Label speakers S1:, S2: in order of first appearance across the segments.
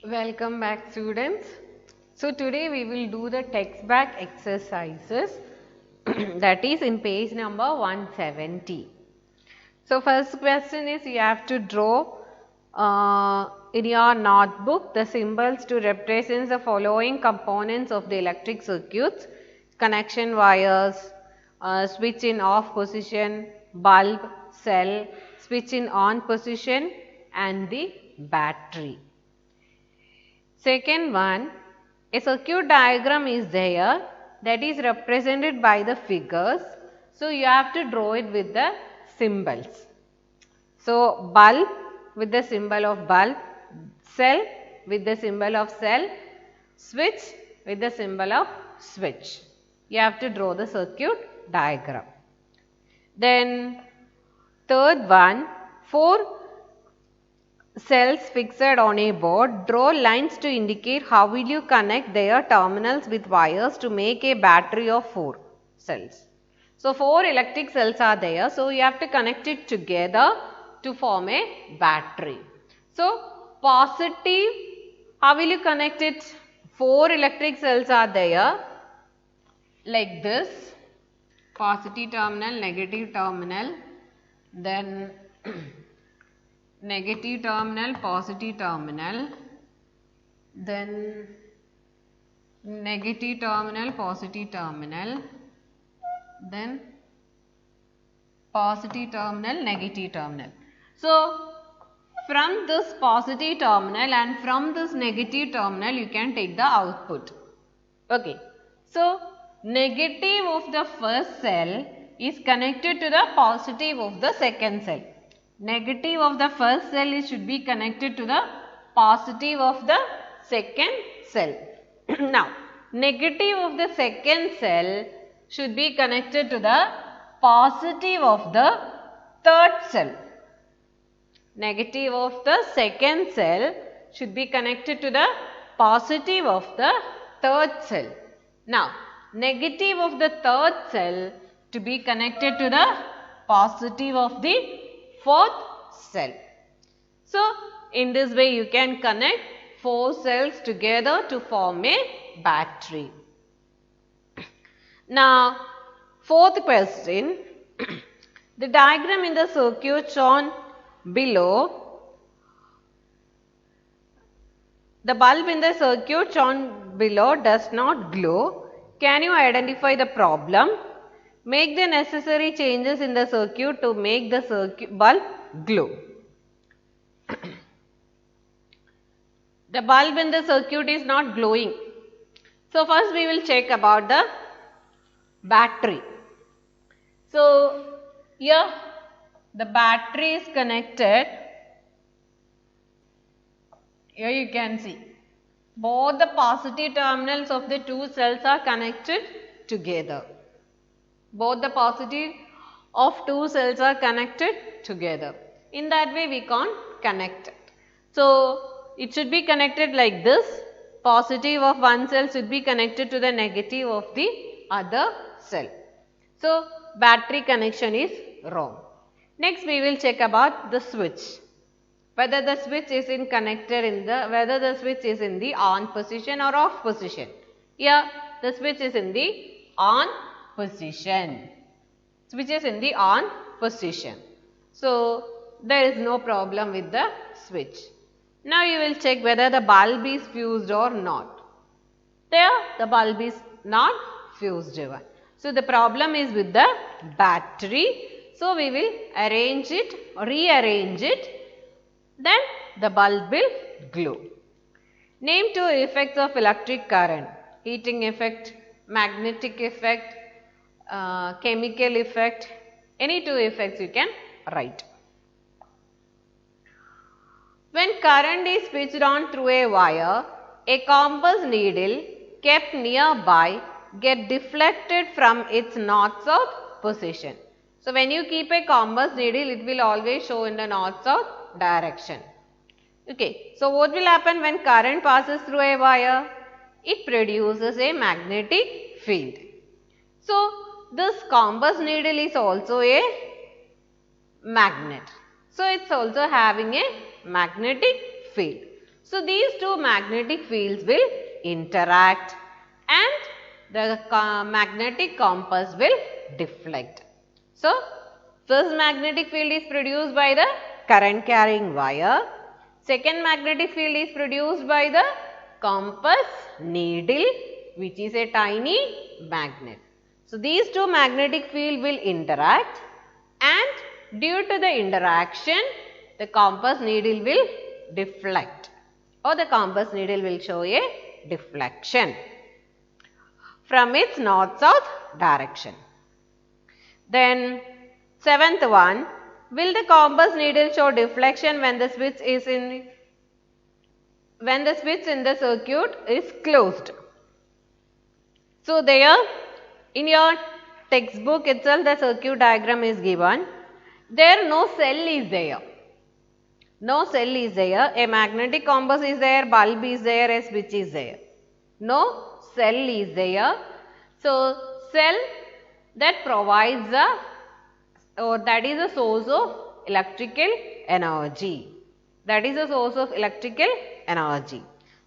S1: Welcome back, students. So today we will do the text back exercises that is in page number 170. So first question is you have to draw in your notebook the symbols to represent the following components of the electric circuits: connection wires, switch in off position, bulb, cell, switch in on position and the battery. Second one, a circuit diagram is there that is represented by the figures. So you have to draw it with the symbols. So bulb with the symbol of bulb, cell with the symbol of cell, switch with the symbol of switch. You have to draw the circuit diagram. Then third one, four cells fixed on a board, draw lines to indicate how will you connect their terminals with wires to make a battery of 4 cells. So 4 electric cells are there, so you have to connect it together to form a battery. So positive, how will you connect it? 4 electric cells are there like this: positive terminal, negative terminal, then negative terminal, positive terminal, then negative terminal, positive terminal, then positive terminal, negative terminal. So from this positive terminal and from this negative terminal you can take the output. Okay. So negative of the first cell is connected to the positive of the second cell. Negative of the first cell should be connected to the positive of the second cell. Now, negative of the second cell should be connected to the positive of the third cell. Negative of the second cell should be connected to the positive of the third cell. Now, negative of the third cell to be connected to the positive of the fourth cell. So, in this way you can connect 4 cells together to form a battery. Now, fourth question, the diagram in the circuit shown below, the bulb in the circuit shown below does not glow. Can you identify the problem? Make the necessary changes in the circuit to make the circuit bulb glow. The bulb in the circuit is not glowing. So first we will check about the battery. So here the battery is connected. Here you can see both the positive terminals of the 2 cells are connected together. Both the positive of 2 cells are connected together. In that way we can connect it. So it should be connected like this. Positive of one cell should be connected to the negative of the other cell. So battery connection is wrong. Next we will check about the switch. Whether the switch is in whether the switch is in the on position or off position. Here the switch is in the on position. Switch is in the on position. So there is no problem with the switch. Now you will check whether the bulb is fused or not. There the bulb is not fused even. So the problem is with the battery. So we will arrange it, rearrange it, then the bulb will glow. Name 2 effects of electric current: heating effect, magnetic effect, chemical effect. Any 2 effects you can write. When current is switched on through a wire, a compass needle kept nearby get deflected from its north-south position. So when you keep a compass needle, it will always show in the north-south direction. Okay. So what will happen when current passes through a wire? It produces a magnetic field. So this compass needle is also a magnet. So it is also having a magnetic field. So, these two magnetic fields will interact and the magnetic compass will deflect. So, first magnetic field is produced by the current carrying wire. Second magnetic field is produced by the compass needle, which is a tiny magnet. So, these two magnetic field will interact and due to the interaction, the compass needle will deflect or the compass needle will show a deflection from its north-south direction. Then, seventh one, will the compass needle show deflection when the switch in the circuit is closed? So, there in your textbook itself the circuit diagram is given. There no cell is there. No cell is there. A magnetic compass is there, bulb is there, a switch is there. No cell is there. So, cell that provides that is a source of electrical energy. That is a source of electrical energy.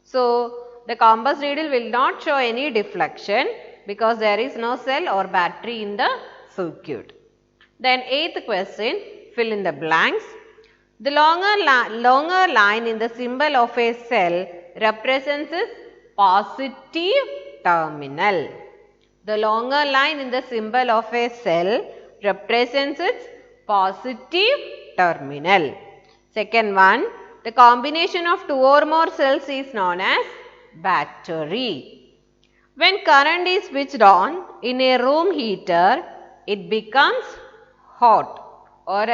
S1: So, the compass needle will not show any deflection because there is no cell or battery in the circuit. Then eighth question, fill in the blanks. The longer line in the symbol of a cell represents its positive terminal. The longer line in the symbol of a cell represents its positive terminal. Second one, the combination of two or more cells is known as battery. When current is switched on in a room heater, it becomes hot or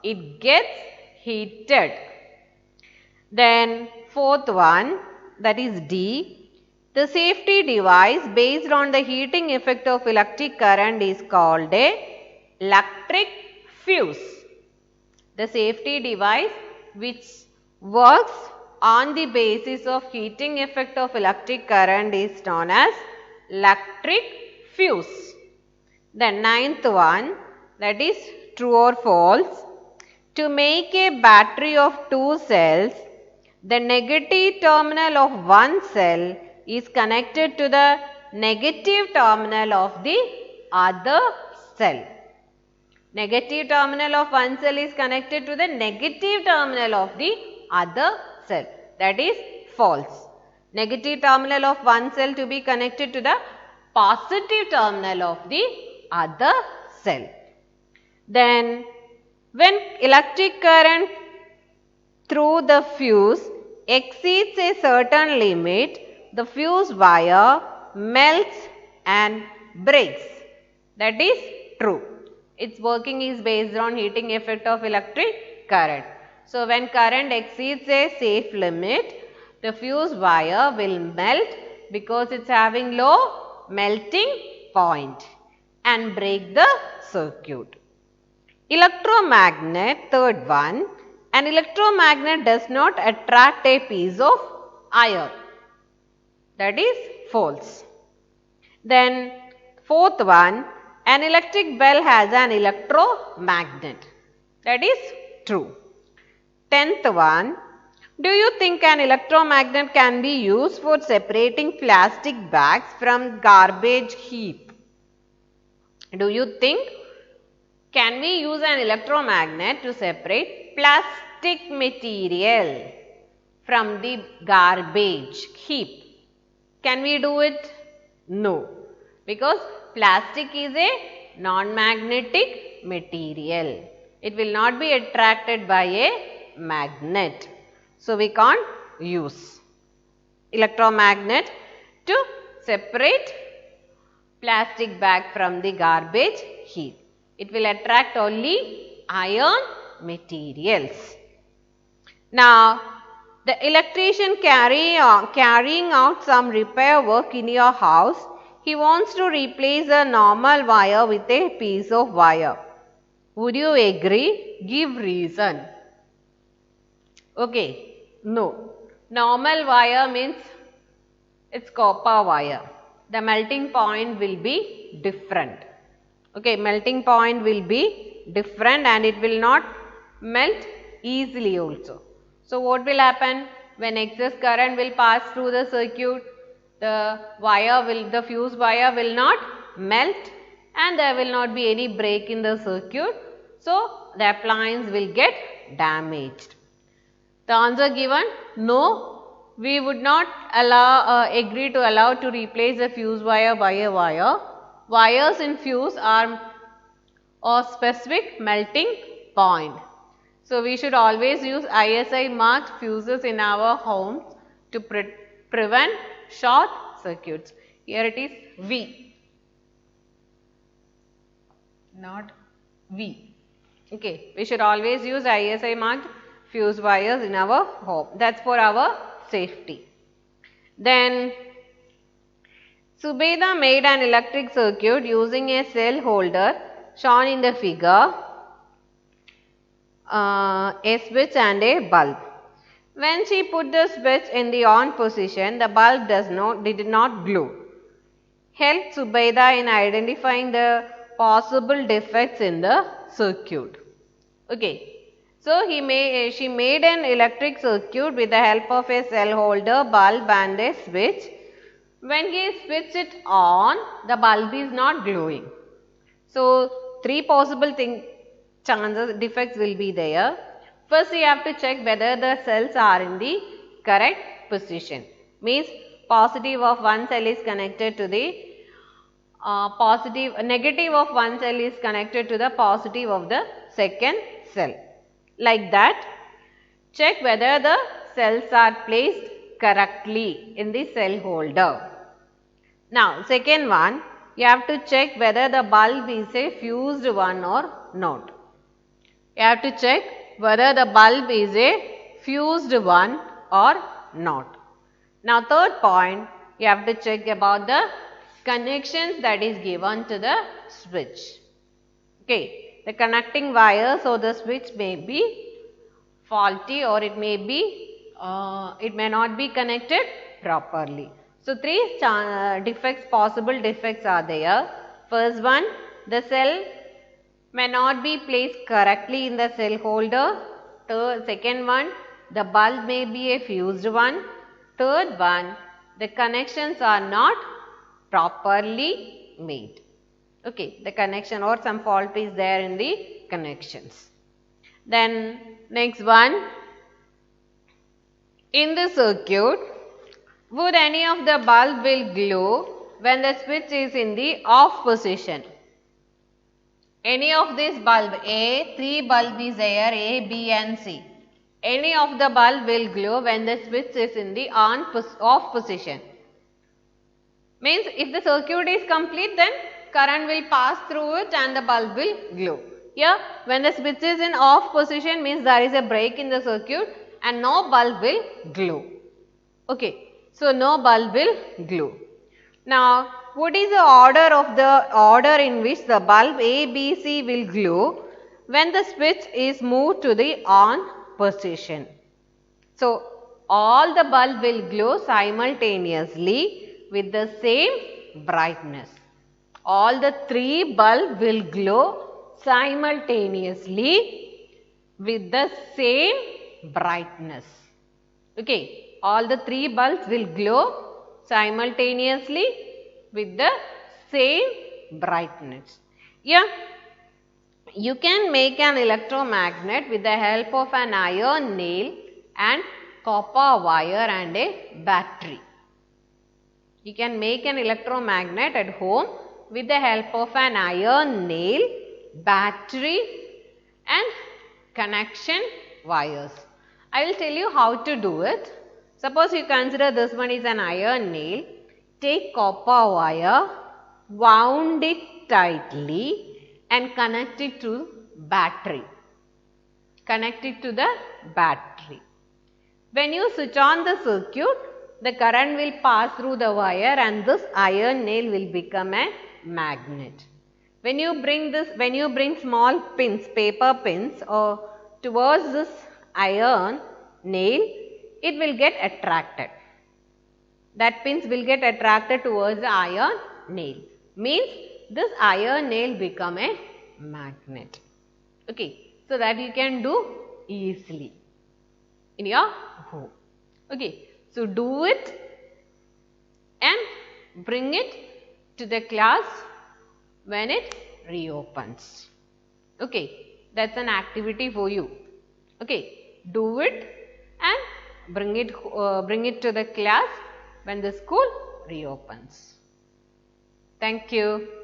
S1: it gets heated. Then fourth one, that is D. The safety device based on the heating effect of electric current is called a electric fuse. The safety device which works on the basis of heating effect of electric current is known as electric fuse. Then ninth one, that is true or false. To make a battery of two cells, the negative terminal of one cell is connected to the negative terminal of the other cell. Negative terminal of one cell is connected to the negative terminal of the other cell. That is false. Negative terminal of one cell to be connected to the positive terminal of the other cell. Then, when electric current through the fuse exceeds a certain limit, the fuse wire melts and breaks. That is true. Its working is based on heating effect of electric current. So, when current exceeds a safe limit, the fuse wire will melt because it is having low melting point and break the circuit. Electromagnet, third one, an electromagnet does not attract a piece of iron. That is false. Then fourth one, an electric bell has an electromagnet. That is true. 10th one, do you think an electromagnet can be used for separating plastic bags from garbage heap? Do you think can we use an electromagnet to separate plastic material from the garbage heap? Can we do it? No, because plastic is a non-magnetic material. It will not be attracted by a magnet. So, we can't use electromagnet to separate plastic bag from the garbage heap. It will attract only iron materials. Now, the electrician carrying out some repair work in your house, he wants to replace a normal wire with a piece of wire. Would you agree? Give reason. Okay. No. Normal wire means it's copper wire. The melting point will be different. Okay, melting point will be different and it will not melt easily also. So, what will happen? when excess current will pass through the circuit, the fuse wire will not melt and there will not be any break in the circuit. So, the appliance will get damaged. The answer given, no, we would not agree to allow to replace the fuse wire by a wire. Wires in fuse are a specific melting point. So, we should always use ISI marked fuses in our homes to prevent short circuits. Here it is V, not V. Okay, we should always use ISI marked fuse wires in our home. That's for our safety. Then Subeda made an electric circuit using a cell holder shown in the figure, a switch and a bulb. When she put the switch in the on position, the bulb did not glow. Help Subeda in identifying the possible defects in the circuit. Okay. So, she made an electric circuit with the help of a cell holder, bulb and a switch. When he switched it on, the bulb is not glowing. So, three possible defects will be there. First, you have to check whether the cells are in the correct position. Means positive of one cell is connected to the negative of one cell is connected to the positive of the second cell. Like that, check whether the cells are placed correctly in the cell holder. Now, second one, you have to check whether the bulb is a fused one or not. You have to check whether the bulb is a fused one or not. Now, third point, you have to check about the connections that is given to the switch. Okay. The connecting wires or the switch may be faulty or it may not be connected properly. So, three possible defects are there. First one, the cell may not be placed correctly in the cell holder. Second one, the bulb may be a fused one. Third one, the connections are not properly made. Okay, the connection or some fault is there in the connections. Then next one, in the circuit, would any of the bulb will glow when the switch is in the off position? Any of this bulb, three bulb is there, A, B and C. Any of the bulb will glow when the switch is in the off position. Means if the circuit is complete, then current will pass through it and the bulb will glow. Here, when the switch is in off position, means there is a break in the circuit and no bulb will glow. Okay, so no bulb will glow. Now, what is the order in which the bulb A, B, C will glow when the switch is moved to the on position? So, all the bulb will glow simultaneously with the same brightness. All the three bulbs will glow simultaneously with the same brightness. Okay, all the three bulbs will glow simultaneously with the same brightness. Yeah, you can make an electromagnet with the help of an iron nail and copper wire and a battery. You can make an electromagnet at home with the help of an iron nail, battery and connection wires. I will tell you how to do it. Suppose you consider this one is an iron nail. Take copper wire, wound it tightly and connect it to battery. Connect it to the battery. When you switch on the circuit, the current will pass through the wire and this iron nail will become a magnet. When you bring small pins, paper pins towards this iron nail, it will get attracted. That pins will get attracted towards the iron nail. Means this iron nail become a magnet. Okay, so that you can do easily in your home. Okay, so do it and bring it to the class when it reopens. Okay, that's an activity for you. Okay, do it and bring it to the class when the school reopens. Thank you.